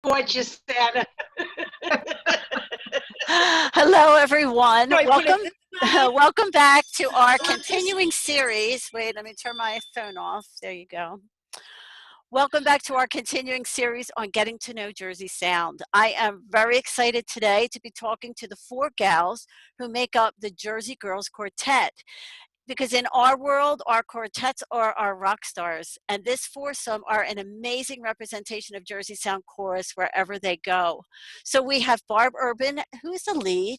Gorgeous Santa. Hello, everyone. Do I put Welcome, it this way? welcome back to our continuing series. Wait, let me turn my phone off. There you go. Welcome back to our continuing series on getting to know Jersey Sound. I am very excited today to be talking to the four gals who make up the Jersey Girls Quartet. Because in our world, our quartets are our rock stars, and this foursome are an amazing representation of Jersey Sound chorus wherever they go. So we have Barb Urban, who's the lead,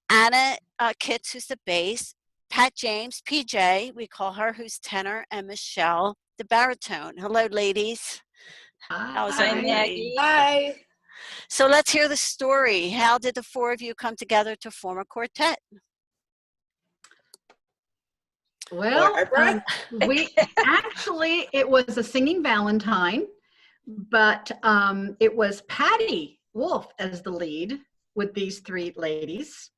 Anna Kitts, who's the bass, Pat James, PJ, we call her, who's tenor, and Michelle, the baritone. Hello, ladies. How's Hi, everybody? Maggie. Hi. So let's hear the story. How did the four of you come together to form a quartet? Well, Barbara? it was a singing Valentine, but it was Patty Wolf as the lead with these three ladies.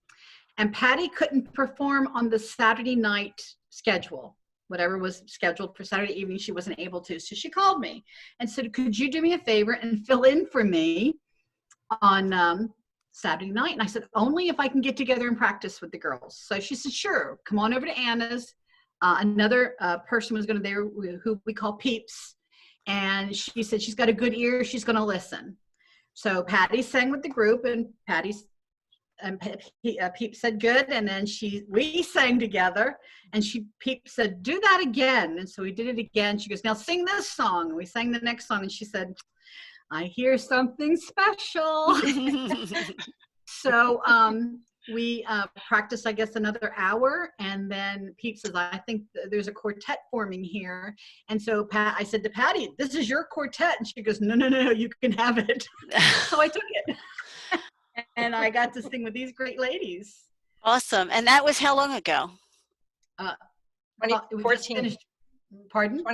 And Patty couldn't perform on the Saturday night schedule. Whatever was scheduled for Saturday evening, she wasn't able to. So she called me and said, could you do me a favor and fill in for me on Saturday night? And I said, only if I can get together and practice with the girls. So she said, sure, come on over to Anna's. Another person was going to there who we call Peeps. And she said, she's got a good ear. She's going to listen. So Patty sang with the group, and Peeps said good. And then we sang together, and Peeps said, do that again. And so we did it again. She goes, now sing this song. And we sang the next song, and she said, I hear something special. So we practiced, I guess, another hour, and then Pete says, I think there's a quartet forming here. And so I said to Patty, this is your quartet. And she goes, no, you can have it. So I took it. And I got to sing with these great ladies. Awesome. And that was how long ago? 2014. Pardon?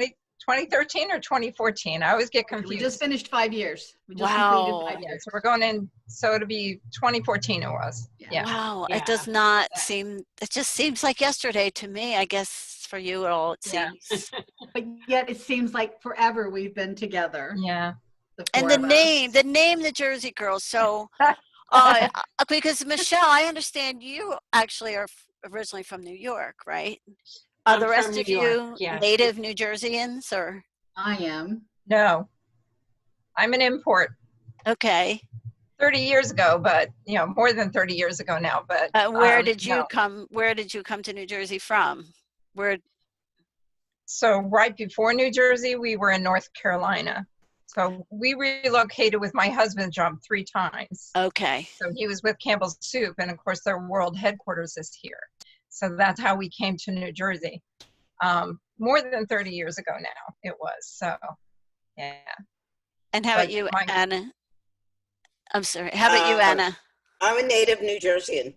2013 or 2014? I always get confused. We just finished 5 years. We just Wow. completed 5 years. So we're going in, so it'll be 2014 it was. Yeah. Wow. Yeah. It does not seem, it just seems like yesterday to me. I guess for you all, it Yeah. seems. But yet it seems like forever we've been together. Yeah. And the name, the Jersey Girls. So, because Michelle, I understand you actually are originally from New York, right? Are I'm the rest from of New you York, yes. native New Jerseyans, or? I am. No, I'm an import. Okay. 30 years ago, but more than 30 years ago now. But Where did you no. come? Where did you come to New Jersey from? Where? So right before New Jersey, we were in North Carolina. So we relocated with my husband's job 3 times. Okay. So he was with Campbell's Soup, and of course their world headquarters is here. So that's how we came to New Jersey. More than 30 years ago now it was. So, yeah. And how about you, Anna? I'm sorry. How about you, Anna? I'm a native New Jerseyan.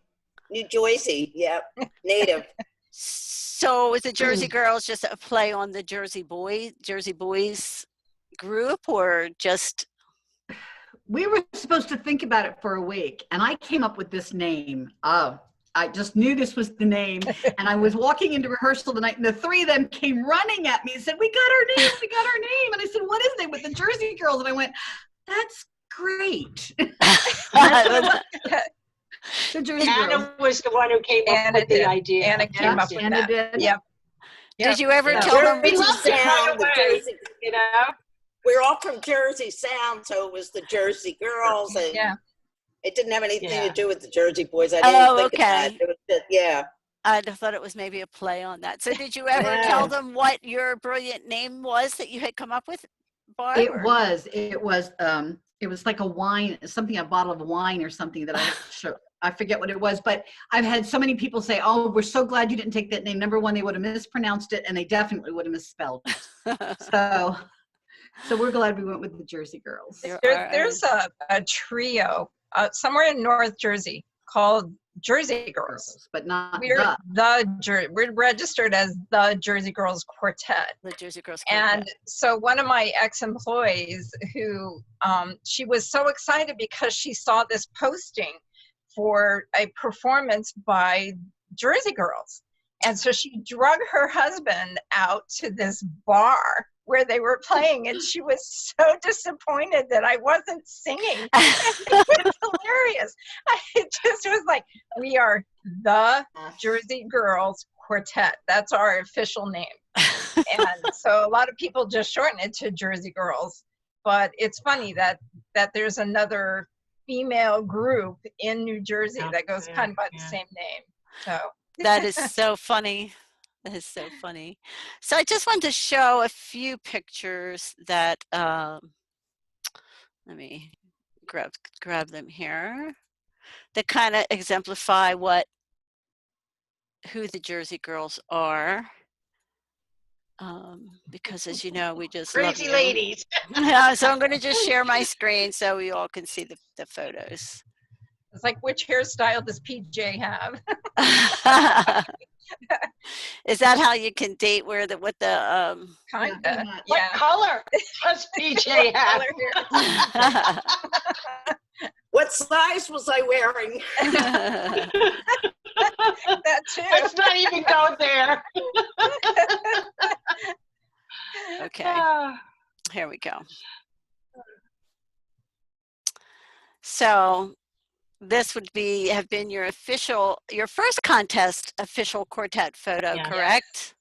New Jersey, yep, native. So is the Jersey Girls just a play on the Jersey Boys group, or just? We were supposed to think about it for a week, and I came up with this name. I just knew this was the name, and I was walking into rehearsal tonight, and the 3 of them came running at me and said, we got our name, and I said, what is it with the Jersey Girls? And I went, that's great. The Jersey Anna Girls. was the one who came up with the idea. Anna came up with Anna that. did. Yep. Did you ever Yeah. tell them? Jersey loved it right Sound, the away. Jersey, You know? we're all from Jersey Sound, so it was the Jersey Girls, and Yeah. it didn't have anything Yeah. to do with the Jersey Boys. I didn't think okay. of that. It was just, yeah. I thought it was maybe a play on that. So did you ever Yeah. tell them what your brilliant name was that you had come up with, Barb? It was like a wine, a bottle of wine or something that I forget what it was, but I've had so many people say, oh, we're so glad you didn't take that name. Number one, they would have mispronounced it, and they definitely would have misspelled it. So we're glad we went with the Jersey Girls. There's a trio somewhere in North Jersey called Jersey Girls. But not we're registered as the Jersey Girls Quartet. The Jersey Girls Quartet. And so one of my ex-employees who, she was so excited because she saw this posting for a performance by Jersey Girls. And so she drug her husband out to this bar where they were playing, and she was so disappointed that I wasn't singing. It was hilarious. It just was like, we are the Jersey Girls Quartet. That's our official name. And so a lot of people just shorten it to Jersey Girls. But it's funny that there's another female group in New Jersey that goes kind of by the same name. So That is so funny. That is so funny. So I just wanted to show a few pictures that, let me grab them here, that kind of exemplify who the Jersey Girls are. Because as you know, we just love Crazy you. ladies. Yeah, so I'm going to just share my screen so we all can see the photos. it's like, which hairstyle does PJ have? Is that how you can date what the Kind Yeah, of. What Yeah. color does PJ have? Color hair. What size was I wearing? That too. Let's not even go there. Okay, Ah, here we go. So this would have been your first contest official quartet photo, Yeah. correct?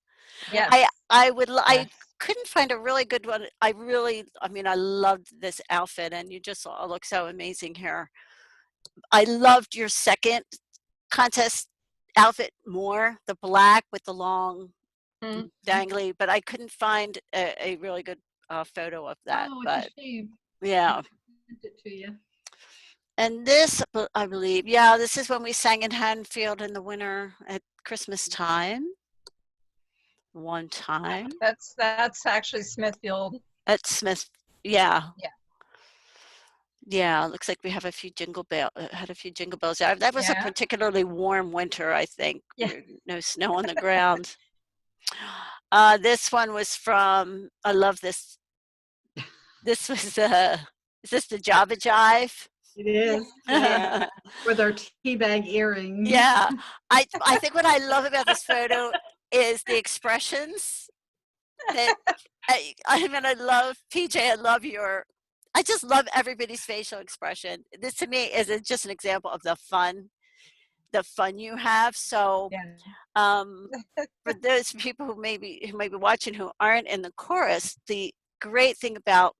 Yes. I couldn't find a really good one. I loved this outfit, and you just all look so amazing here. I loved your second contest outfit more, the black with the long Mhm. dangly, but I couldn't find a really good photo of that. Oh, But it's a shame. yeah. I sent it to you. And this, I believe, yeah, this is when we sang in Haddonfield in the winter at Christmas time. One time That's actually Smithfield. at Smith. Yeah. Yeah. Yeah. Looks like we have a few jingle bells. That was a Yeah. particularly warm winter, I think. Yeah. No snow on the ground. This one was from, I love this. This was is this the Java Jive? It is. Yeah. With our teabag earrings. Yeah. I think what I love about this photo is the expressions that I love PJ. I just love everybody's facial expression. This to me is just an example of the fun you have. So Yeah. for those people who may be watching who aren't in the chorus, the great thing about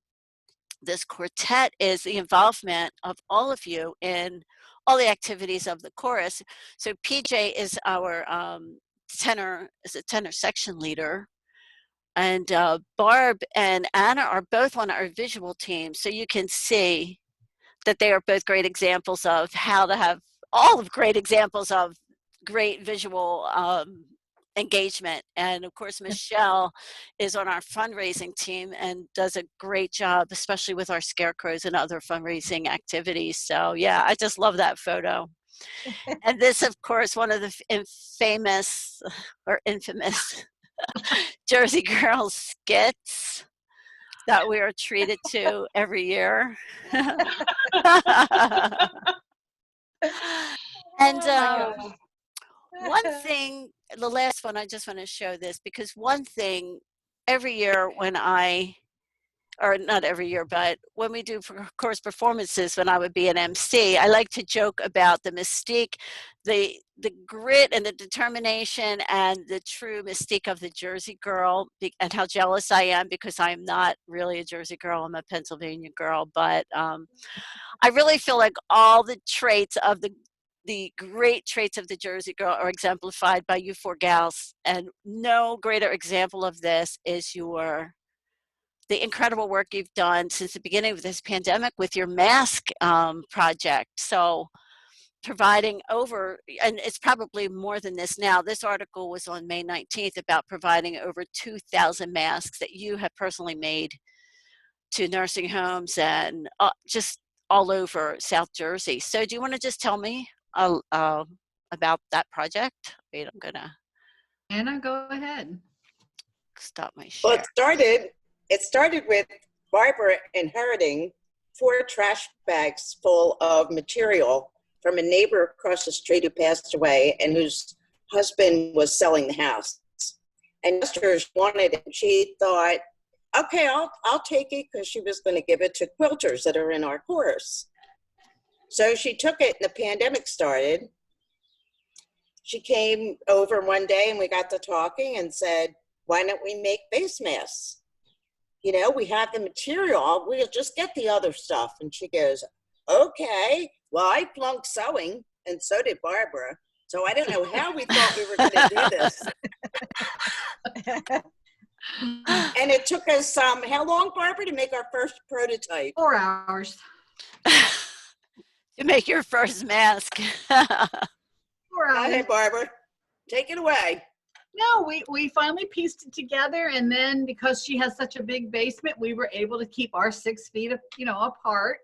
this quartet is the involvement of all of you in all the activities of the chorus. So PJ is our tenor section leader, and Barb and Anna are both on our visual team. So you can see that they are both great examples of how to have great examples of great visual engagement. And of course, Michelle is on our fundraising team and does a great job, especially with our scarecrows and other fundraising activities. So yeah, I just love that photo. And this, of course, one of the famous or infamous Jersey Girls skits that we are treated to every year. And one thing, the last one, I just want to show this because one thing every year or not every year, but when we do chorus performances, when I would be an MC, I like to joke about the mystique, the grit and the determination and the true mystique of the Jersey girl, and how jealous I am because I'm not really a Jersey girl, I'm a Pennsylvania girl, but I really feel like all the traits of the great traits of the Jersey girl are exemplified by you four gals, and no greater example of this is the incredible work you've done since the beginning of this pandemic with your mask project. So providing and it's probably more than this now, this article was on May 19th about providing over 2,000 masks that you have personally made to nursing homes and just all over South Jersey. So do you want to just tell me about that project? Wait, I'm gonna Anna, go ahead. stop my share. Well, it started with Barbara inheriting 4 trash bags full of material from a neighbor across the street who passed away and whose husband was selling the house. And sisters wanted it. She thought okay, I'll take it, because she was going to give it to quilters that are in our course. So she took it, and the pandemic started. She came over one day and we got to talking and said, why don't we make face masks? You know, we have the material, we'll just get the other stuff. And she goes, okay. Well, I flunked sewing, and so did Barbara. So I don't know how we thought we were going to do this. And it took us, how long, Barbara, to make our first prototype? 4 hours. To make your first mask. 4 Go hours. ahead, Barbara. Take it away. No, we finally pieced it together, and then because she has such a big basement, we were able to keep our 6 feet, apart.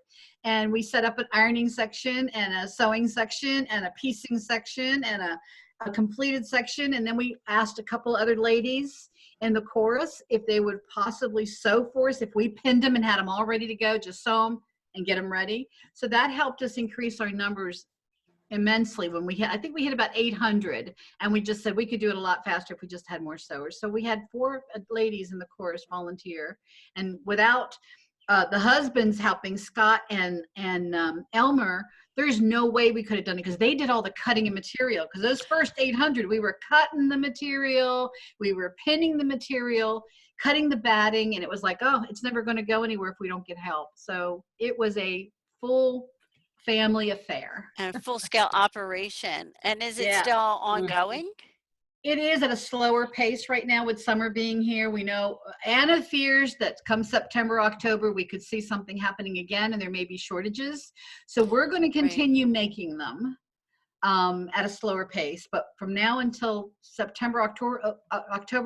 And we set up an ironing section and a sewing section and a piecing section and a completed section. And then we asked a couple other ladies in the chorus if they would possibly sew for us. If we pinned them and had them all ready to go, just sew them and get them ready. So that helped us increase our numbers immensely. When I think we hit about 800, and we just said we could do it a lot faster if we just had more sewers. So we had 4 ladies in the chorus volunteer, and without the husbands helping, Scott and Elmer, there's no way we could have done it, because they did all the cutting and material. Because those first 800, we were cutting the material, we were pinning the material, cutting the batting, and it was like, oh, it's never going to go anywhere if we don't get help. So it was a full family affair. And full-scale operation. And is it Yeah. still ongoing? It is at a slower pace right now with summer being here. We know Anna fears that come September, October, we could see something happening again, and there may be shortages. So we're going to continue making them at a slower pace. But from now until September, October,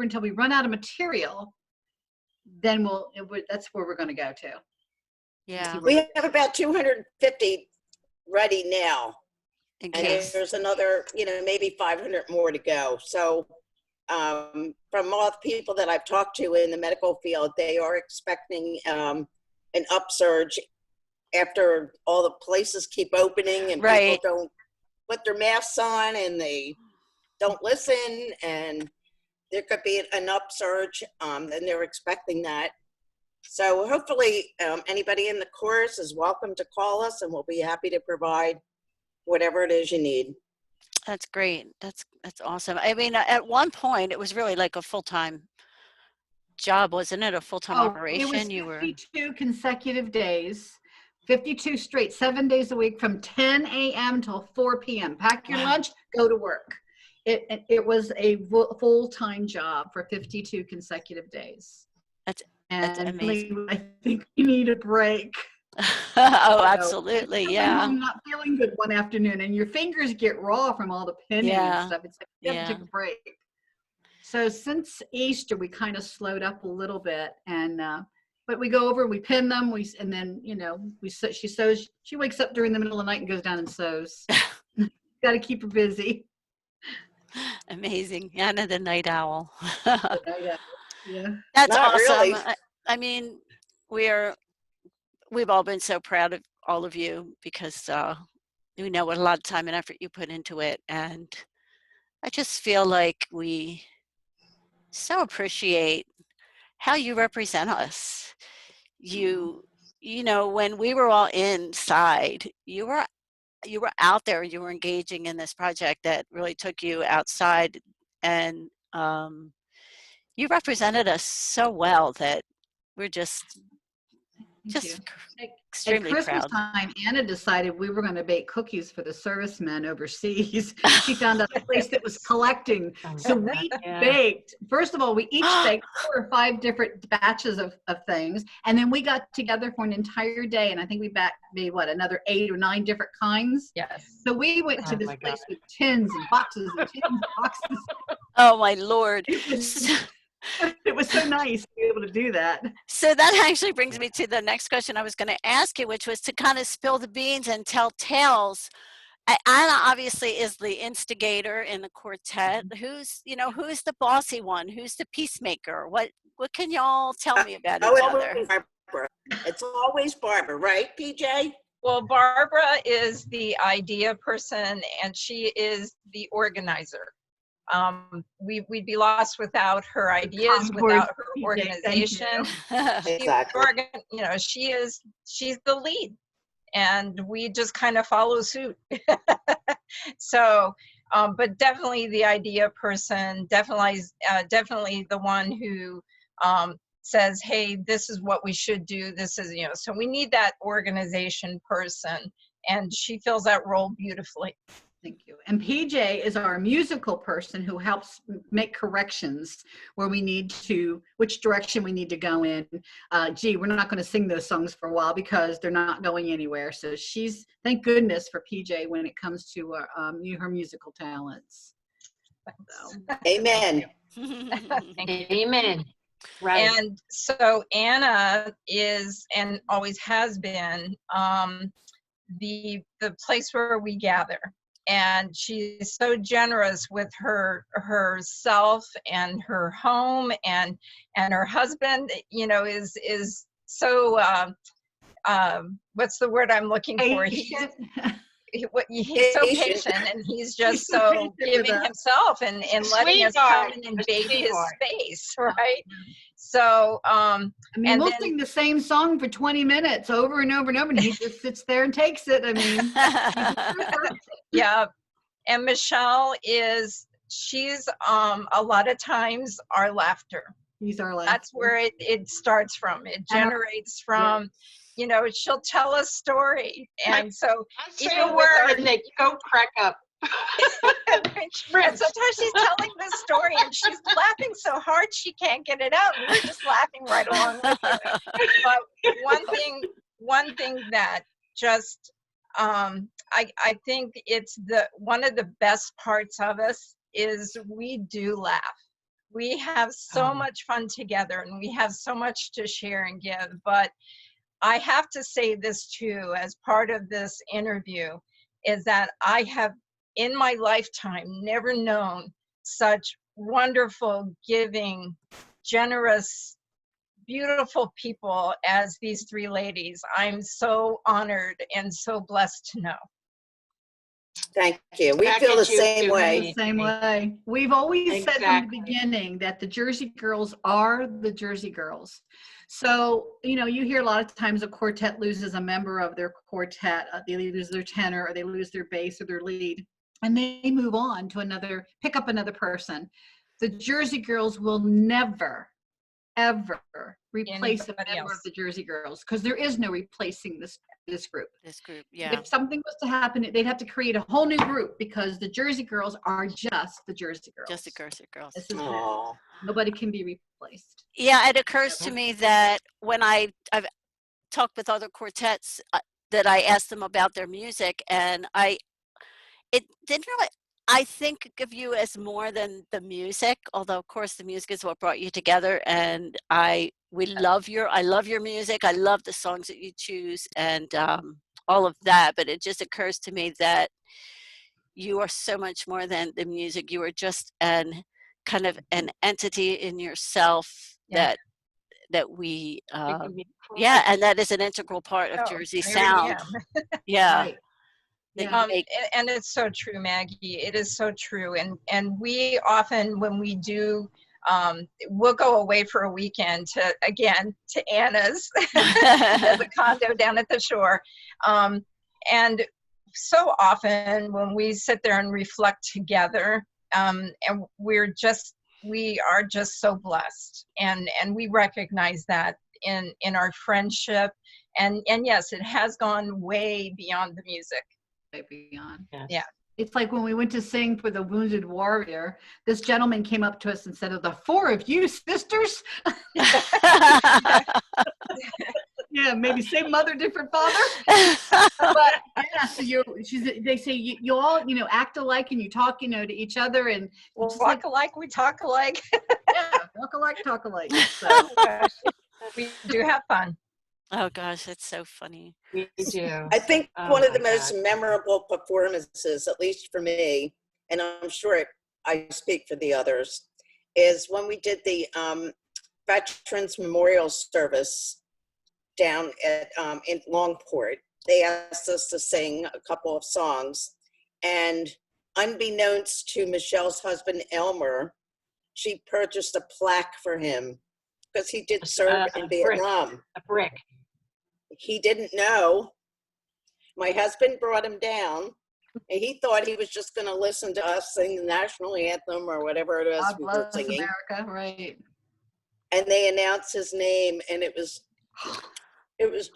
until we run out of material, then that's where we're going to go to. Yeah. We have about 250 ready now. In And case. there's another, maybe 500 more to go. So from all the people that I've talked to in the medical field, they are expecting an upsurge after all the places keep opening and Right. people don't put their masks on and they don't listen, and there could be an upsurge, and they're expecting that. So hopefully anybody in the course is welcome to call us, and we'll be happy to provide whatever it is you need. That's great. That's awesome. I mean, at one point, it was really like a full-time job, wasn't it? A full-time operation. It was You were 52 consecutive days, 52 straight, 7 days a week from 10 a.m. till 4 p.m. Pack your Wow. lunch, go to work. It was a full-time job for 52 consecutive days. That's And amazing. I think we need a break. Oh, absolutely. I went Yeah. home not feeling good one afternoon, and your fingers get raw from all the pinning Yeah. and stuff. It's like you have to Yeah. take a break. So since Easter, we kind of slowed up a little bit, and but we go over, we pin them, and then she sews. She wakes up during the middle of the night and goes down and sews. Got to keep her busy. Amazing. Anna the night owl. Yeah. That's Not awesome. really. I mean, we've all been so proud of all of you, because we know what a lot of time and effort you put into it. And I just feel like we so appreciate how you represent us. You know, when we were all inside, you were out there, you were engaging in this project that really took you outside, and you represented us so well that we're just Thank you. extremely At Christmas proud. time, Anna decided we were going to bake cookies for the servicemen overseas. She found out a place that was collecting. So we Yeah. baked, first of all, we each baked 4 or 5 different batches of things. And then we got together for an entire day. And I think we baked maybe another 8 or 9 different kinds. Yes. So we went to Oh this my place with tins and boxes and tins and boxes. Oh my Lord. It was so nice to be able to do that. So that actually brings me to the next question I was going to ask you, which was to kind of spill the beans and tell tales. Anna obviously is the instigator in the quartet. Who's the bossy one? Who's the peacemaker? What can y'all tell me about each other? Barbara. It's always Barbara, right, PJ? Well, Barbara is the idea person, and she is the organizer. we'd be lost without her ideas, Concord, without her PJ, thank organization. you. Exactly. She's the lead, and we just kind of follow suit. So, but definitely the idea person, definitely the one who says, hey, this is what we should do. This is, so we need that organization person, and she fills that role beautifully. Thank you. And PJ is our musical person who helps make corrections where we need to, which direction we need to go in. Gee, we're not going to sing those songs for a while because they're not going anywhere. So thank goodness for PJ when it comes to her musical talents. So. Amen. Thank you. Amen. Right. And so Anna is, and always has been, the place where we gather. And she's so generous with herself and her home, and her husband, is so what's the word I'm looking for? He's so patient, and he's just so giving himself and letting us come and invade his space, right? So we'll sing the same song for 20 minutes over and over and over, and he just sits there and takes it. Yeah. And Michelle she's a lot of times our laughter. He's our laughter. That's where it starts from. It generates from, she'll tell a story. And so say a word and they go crack up. And sometimes she's telling this story and she's laughing so hard she can't get it out. And we're just laughing right along with her. But one thing that just I think it's one of the best parts of us is we do laugh. We have so much fun together, and we have so much to share and give. But I have to say this too, as part of this interview, is that I have in my lifetime never known such wonderful, giving, generous, beautiful people as these three ladies. I'm so honored and so blessed to know. Thank you. We feel the same way. Same way. We've always said from the beginning that the Jersey Girls are the Jersey Girls. So, you hear a lot of times a quartet loses a member of their quartet. They lose their tenor, or they lose their bass or their lead, and they move on to pick up another person. The Jersey Girls will never, ever replace a member of the Jersey Girls, because there is no replacing this group. This group, yeah. If something was to happen, they'd have to create a whole new group, because the Jersey Girls are just the Jersey Girls. Just the Jersey Girls. This is it. Nobody can be replaced. Yeah, it occurs to me that when I've talked with other quartets, that I asked them about their music, and it didn't really, I think of you as more than the music, although of course the music is what brought you together, and I love your music. I love the songs that you choose and all of that, but it just occurs to me that you are so much more than the music. You are just kind of an entity in yourself that we and that is an integral part of Jersey Sound. Yeah. Right. And it's so true, Maggie. It is so true. And we often, when we do, we'll go away for a weekend to Anna's, the condo down at the shore. And so often when we sit there and reflect together, and we are just so blessed. And we recognize that in our friendship. And yes, it has gone way beyond the music. Beyond. Yes. Yeah. It's like when we went to sing for the Wounded Warrior, this gentleman came up to us and said, "Of the four of you sisters," yeah, maybe same mother, different father. But yeah, so they say you all, act alike and you talk, to each other, and walk alike, we talk alike. Yeah, walk alike, talk alike. So we do have fun. Oh gosh, that's so funny. We do. I think one of the most memorable performances, at least for me, and I'm sure I speak for the others, is when we did the Veterans Memorial Service down at in Longport. They asked us to sing a couple of songs, and unbeknownst to Michelle's husband, Elmer, she purchased a plaque for him because he did serve in Vietnam. A brick. He didn't know. My husband brought him down, and he thought he was just going to listen to us sing the national anthem or whatever it was God we were bless singing. America, right? And they announced his name, and it was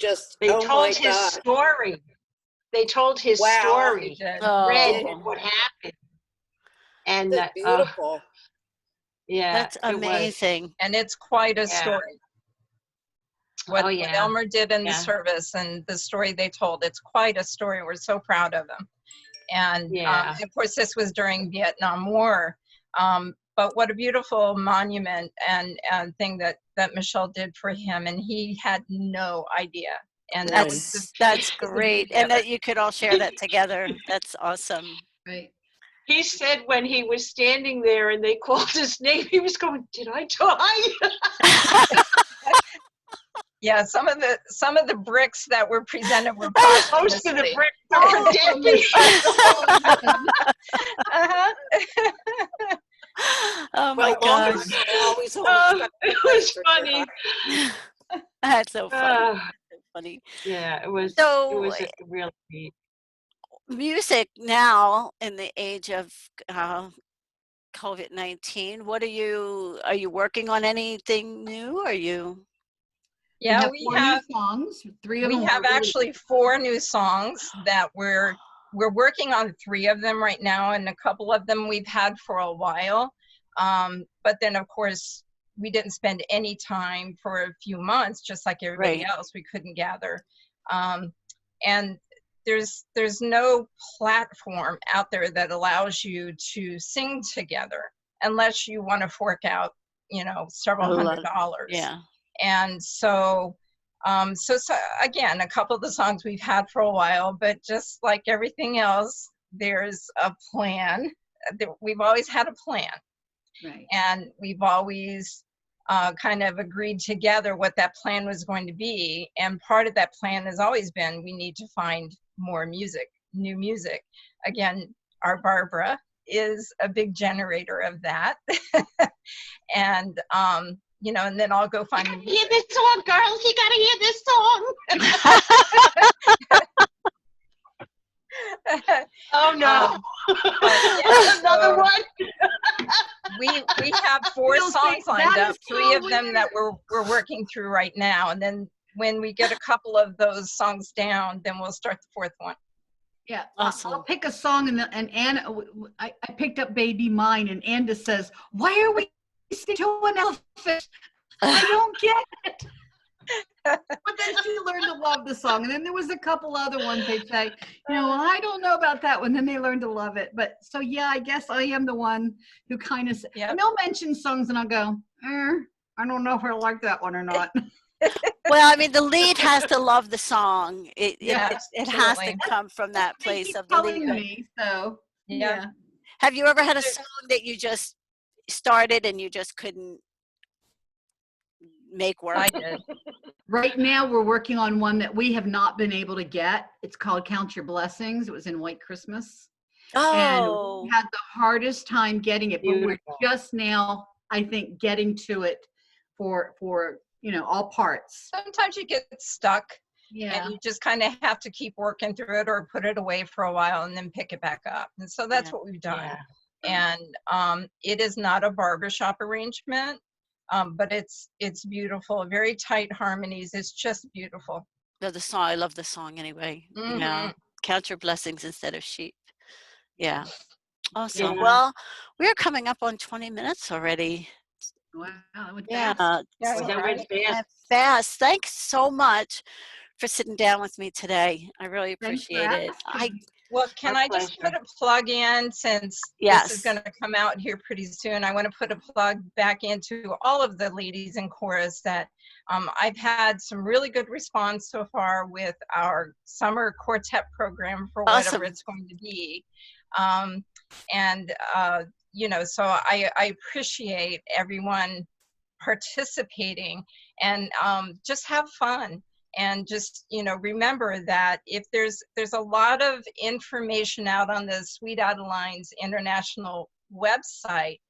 just, They oh told my his God. story. They told his Wow. story. did. Read Oh, what happened. And That's beautiful. yeah, that's it was. amazing. And it's quite a Yeah. story. What, Oh, what yeah. Elmer did in the Yeah. service and the story they told, it's quite a story. We're so proud of him. And Yeah. of course, this was during Vietnam War. But what a beautiful monument and thing that Michelle did for him. And he had no idea. And that was the, That's the great. beauty And of that it. you could all share that together. That's awesome. Right. He said when he was standing there and they called his name, he was going, "Did I die?" Yeah, some of the bricks that were presented were Most of the posthumously. bricks are dead. Uh-huh. Oh my Well, gosh. always hold a Oh, special it place was for funny. That's so funny. Uh, So funny. yeah, it was So, a really neat. music now in the age of COVID-19, what are you working on anything new? Are you? Yeah, we have 4 new songs. 3 of we them have are really- actually 4 new songs that we're working on. 3 of them right now, and a couple of them we've had for a while. But then of course we didn't spend any time for a few months, just like everybody Right. else. We couldn't gather, and there's no platform out there that allows you to sing together unless you want to fork out, several $100. Yeah. And so again, a couple of the songs we've had for a while, but just like everything else, there's a plan. We've always had a plan, Right. and we've always kind of agreed together what that plan was going to be. And part of that plan has always been, we need to find more music, new music. Again, our Barbara is a big generator of that. And, and then I'll go find the music. Hear this song, girls. You gotta hear this song. Oh no. Yeah, Another so one. we have 4 You'll songs say, lined "That up, is 3 of so them that weird." we're working through right now. And then when we get a couple of those songs down, then we'll start the 4th one. Yeah, Awesome. I'll pick a song and Anna, I picked up Baby Mine, and Anna says, "Why are we singing to an elephant? I don't get it." But then she learned to love the song. And then there was a couple other ones they'd say, I don't know about that one. Then they learned to love it. But so, yeah, I guess I am the one who kind of, Yep. and they'll mention songs and I'll go, I don't know if I like that one or not. Well, I mean, the lead has to love the song. It Yeah, has to absolutely. come from that They place keep of the lead. telling me, so, Yeah. yeah. Have you ever had a song that you just started and you just couldn't make work? I did. Right now, we're working on one that we have not been able to get. It's called Count Your Blessings. It was in White Christmas. And Oh, we had the hardest time getting it, but we're Beautiful. just now, I think, getting to it for all parts. Sometimes you get stuck Yeah. and you just kind of have to keep working through it or put it away for a while and then pick it back up. And so that's Yeah. what we've done. Yeah. And it is not a barbershop arrangement, but it's beautiful, very tight harmonies. It's just beautiful. the song. I love the song anyway. Yeah. Count your blessings instead of sheep. Yeah. Awesome. Yeah. Well, we're coming up on 20 minutes already. Wow. That went Yeah. fast. Yeah, Well, that right. went fast. Fast. Thanks so much for sitting down with me today. I really Thanks for appreciate it. asking. Well, can Our I just put pleasure. a plug in, since Yes. this is going to come out here pretty soon? I want to put a plug back into all of the ladies in chorus that I've had some really good response so far with our summer quartet program for whatever Awesome. it's going to be. So I appreciate everyone participating, and just have fun. And just, remember that if there's a lot of information out on the Sweet Adelines International website,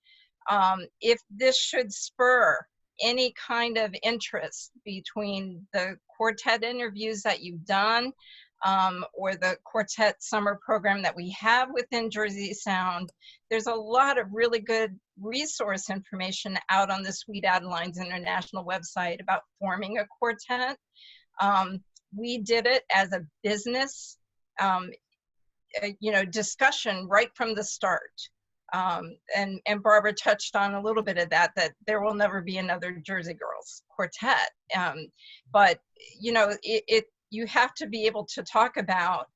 if this should spur any kind of interest between the quartet interviews that you've done, or the quartet summer program that we have within Jersey Sound, there's a lot of really good resource information out on the Sweet Adelines International website about forming a quartet. We did it as a business, discussion right from the start. And Barbara touched on a little bit of that there will never be another Jersey Girls quartet. But, you have to be able to talk about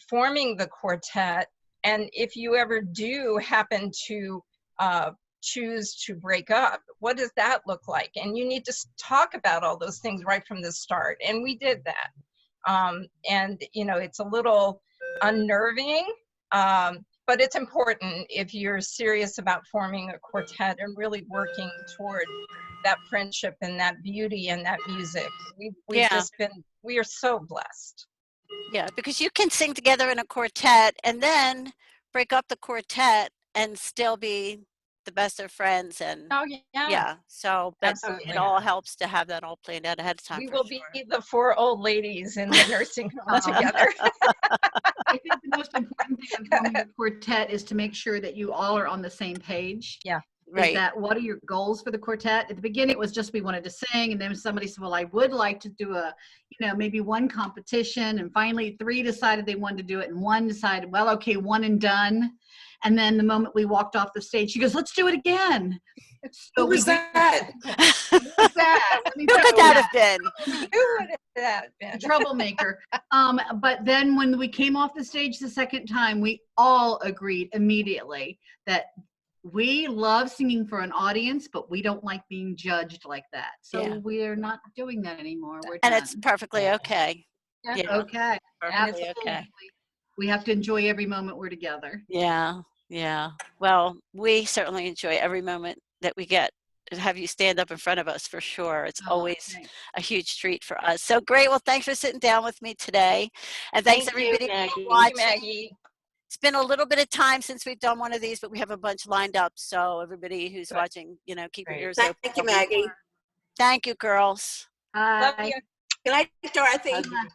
forming the quartet. And if you ever do happen to choose to break up, what does that look like? And you need to talk about all those things right from the start. And we did that. And, it's a little unnerving, but it's important if you're serious about forming a quartet and really working toward that friendship and that beauty and that music. We are so blessed. Yeah, because you can sing together in a quartet and then break up the quartet and still be the best of friends. And Oh, yeah. So it Absolutely. all helps to have that all planned out ahead of time. We for will sure. be the 4 old ladies in the nursing home together. I think the most important thing in forming a quartet is to make sure that you all are on the same page. Yeah. Right. Is that what are your goals for the quartet? At the beginning, it was just we wanted to sing, and then somebody said, well, I would like to do maybe one competition, and finally 3 decided they wanted to do it, and 1 decided, well, okay, 1 and done. And then the moment we walked off the stage, she goes, let's do it again. So Who was that? Who was that? Let me Who tell could you that have been? Who would have that been? Troublemaker. But then when we came off the stage the second time, we all agreed immediately that we love singing for an audience, but we don't like being judged like that. So Yeah. we're not doing that anymore. We're And done. it's perfectly okay. Yeah. Yeah. Okay. Perfectly Absolutely. okay. We have to enjoy every moment we're together. Yeah. Yeah. Well, we certainly enjoy every moment that we get to have you stand up in front of us, for sure. It's always Thanks. a huge treat for us. So great. Well, thanks for sitting down with me today. And thanks Thank you, everybody Maggie. for Thank you, watching. Maggie. It's been a little bit of time since we've done one of these, but we have a bunch lined up. So everybody who's watching, keep your Great. ears open. Thank you, Maggie. Thank you, girls. Love Bye. you. Good night, Dorothy. Love you.